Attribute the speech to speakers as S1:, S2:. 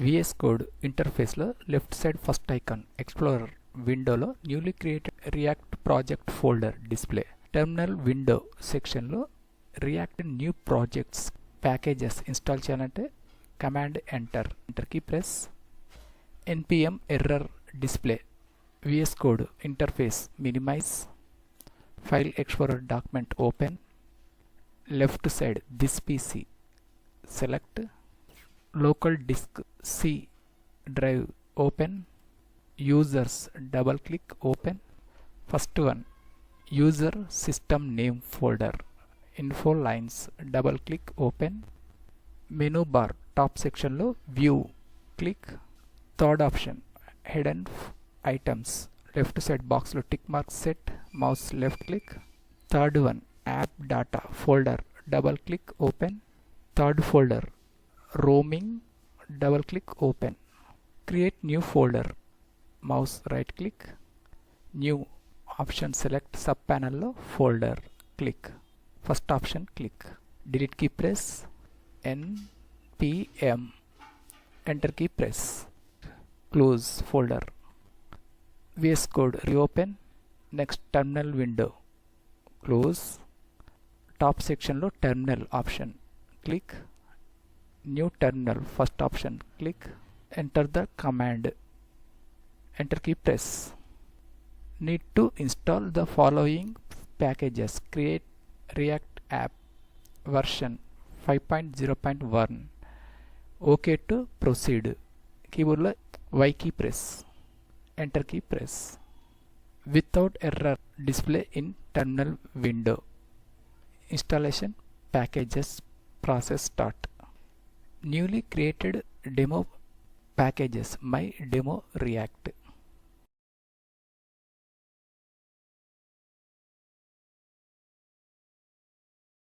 S1: VS Code ఇంటర్ఫేస్లో left side first icon explorer విండోలో newly created react project folder display. Terminal window సెక్షన్లో react new projects packages install చేయాలంటే command enter key press. npm error display. VS Code interface minimize. File explorer document open. Left side this PC select. Local disk C drive open. Users double click open. First one, user system name folder. Info lines double click open. Menu bar top section lo view click. Third option, hidden items. Left side box lo tick mark set. Mouse left click. Third one, app data folder. Double click open. Third folder, roaming. Double click open. Create new folder. Mouse right click. New option select sub panel lo folder click. First option click. Delete key press. npm enter key press. Close folder. VS Code reopen. Next terminal window close. Top section lo terminal option click. New terminal first option click. Enter the command. Enter key press. Need to install the following packages. Create React app version 5.0.1. OK to proceed. Keyboard lo Y key press. Enter key press. Without error display in terminal window. Installation packages process start. Newly created demo packages my demo React.